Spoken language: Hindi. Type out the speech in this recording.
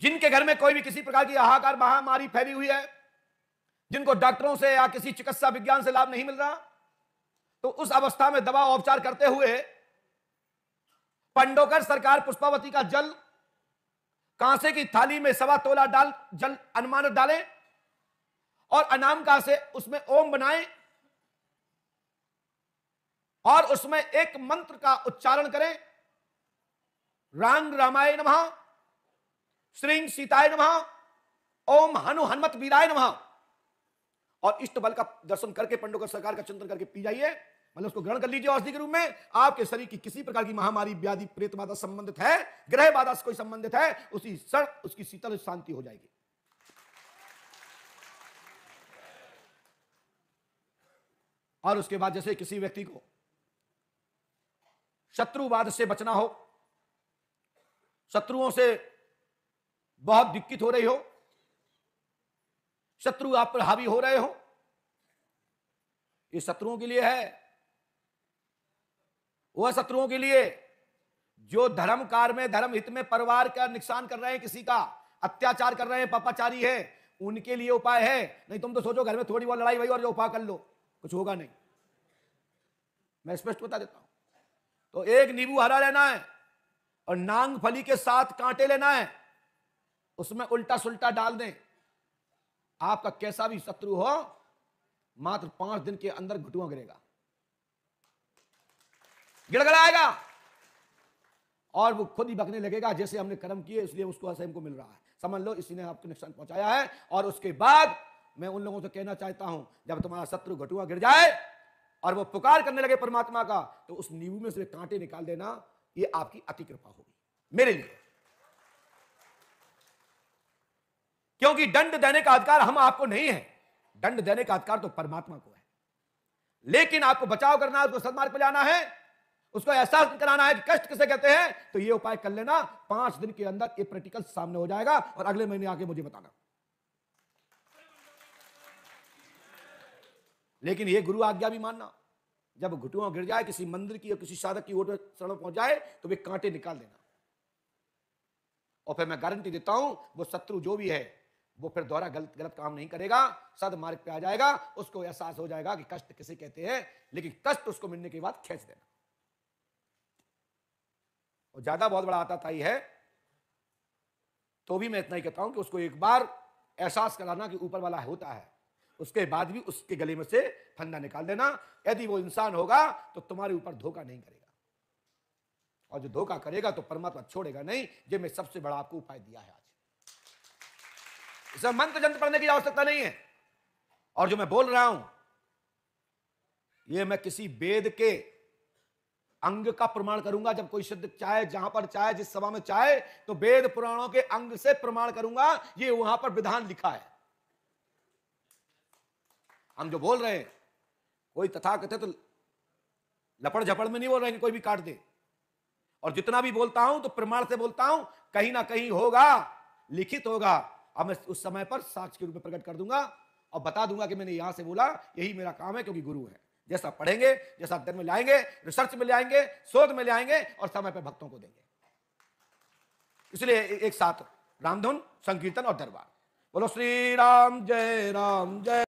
जिनके घर में कोई भी किसी प्रकार की हाहाकार महामारी फैली हुई है, जिनको डॉक्टरों से या किसी चिकित्सा विज्ञान से लाभ नहीं मिल रहा, तो उस अवस्था में दवा उपचार करते हुए पंडोकर सरकार पुष्पावती का जल कांसे की थाली में 1.25 तोला डाल जल अनुमानित डालें और अनामिका से उसमें ओम बनाएं और उसमें एक मंत्र का उच्चारण करें, रांग रामाय नमः, श्रीं सीताय नमः, ओम हनु हनुमत वीराय नमः, और इष्ट बल का दर्शन करके पंडोकर सरकार का चिंतन करके पी जाइए, मतलब उसको ग्रहण कर लीजिए औषधि के रूप में। आपके शरीर की किसी प्रकार की महामारी, व्याधि, प्रेत बाधा संबंधित है, ग्रह बाधा से कोई संबंधित है, उसी क्षण उसकी शीतल शांति हो जाएगी। और उसके बाद जैसे किसी व्यक्ति को शत्रुवाद से बचना हो, शत्रुओं से बहुत दिक्कत हो रही हो, शत्रु आप पर हावी हो रहे हो, ये शत्रुओं के लिए है। वह शत्रुओं के लिए जो धर्म कार्य में, धर्म हित में परिवार का नुकसान कर रहे हैं, किसी का अत्याचार कर रहे हैं, पापाचारी है, उनके लिए उपाय है। नहीं तुम तो सोचो घर में थोड़ी बहुत लड़ाई हुई और जो उपाय कर लो, कुछ होगा नहीं। मैं स्पष्ट बता देता हूं। तो एक नींबू हरा लेना है और नांग फली के 7 कांटे लेना है, उसमें उल्टा सुल्टा डाल दें। आपका कैसा भी शत्रु हो, मात्र 5 दिन के अंदर घुटुआ गिरेगा, गिड़गड़ाएगा और वो खुद ही बकने लगेगा, जैसे हमने कर्म किए इसलिए उसको ऐसे हमको मिल रहा है, समझ लो इसी ने आपको नुकसान पहुंचाया है। और उसके बाद मैं उन लोगों से कहना चाहता हूं, जब तुम्हारा शत्रु घुटुआ गिर जाए और वो पुकार करने लगे परमात्मा का, तो उस नींबू में से कांटे निकाल देना, ये आपकी अति कृपा होगी मेरे लिए। क्योंकि दंड देने का अधिकार हम आपको नहीं है, दंड देने का अधिकार तो परमात्मा को है। लेकिन आपको बचाव करना है, उसको सन्मार्ग पे लाना है, उसको एहसास कराना है कि कष्ट किसे कहते हैं, तो ये उपाय कर लेना। 5 दिन के अंदर ये प्रैक्टिकल सामने हो जाएगा और अगले महीने आके मुझे बताना। लेकिन ये गुरु आज्ञा भी मानना, जब घुटुआ गिर जाए किसी मंदिर की या किसी साधक की ओर शरण पहुंच जाए, तो वे कांटे निकाल देना। और फिर मैं गारंटी देता हूं, वो शत्रु जो भी है वो फिर दोबारा गलत काम नहीं करेगा, सदमार्ग पे आ जाएगा, उसको एहसास हो जाएगा कि कष्ट किसे कहते हैं। लेकिन कष्ट उसको मिलने के बाद खींच देना। और ज्यादा बहुत बड़ा आताताई है तो भी मैं इतना ही कहता हूं कि उसको एक बार एहसास कराना कि ऊपर वाला होता है, उसके बाद भी उसके गले में से फंदा निकाल देना। यदि वो इंसान होगा तो तुम्हारे ऊपर धोखा नहीं करेगा, और जो धोखा करेगा तो परमात्मा छोड़ेगा नहीं। ये मैं सबसे बड़ा आपको उपाय दिया है आज। इसमें मंत्र जंत्र पढ़ने की आवश्यकता नहीं है। और जो मैं बोल रहा हूं, ये मैं किसी वेद के अंग का प्रमाण करूंगा। जब कोई सिद्ध चाहे, जहां पर चाहे, जिस सभा में चाहे, तो वेद पुराणों के अंग से प्रमाण करूंगा, ये वहां पर विधान लिखा है। हम जो बोल रहे हैं, कोई तथाकथित तो लपड़ झपड़ में नहीं बोल रहे हैं कि कोई भी काट दे। और जितना भी बोलता हूं तो प्रमाण से बोलता हूं, कहीं ना कहीं होगा, लिखित होगा। अब मैं उस समय पर साक्ष्य के रूप में प्रकट कर दूंगा और बता दूंगा कि मैंने यहां से बोला, यही मेरा काम है, क्योंकि गुरु है। जैसा पढ़ेंगे, जैसा अध्ययन में लाएंगे, रिसर्च में ले आएंगे, शोध में ले आएंगे और समय पर भक्तों को देंगे। इसलिए एक साथ रामधुन, संकीर्तन और दरबार। बोलो श्री राम जय राम जय।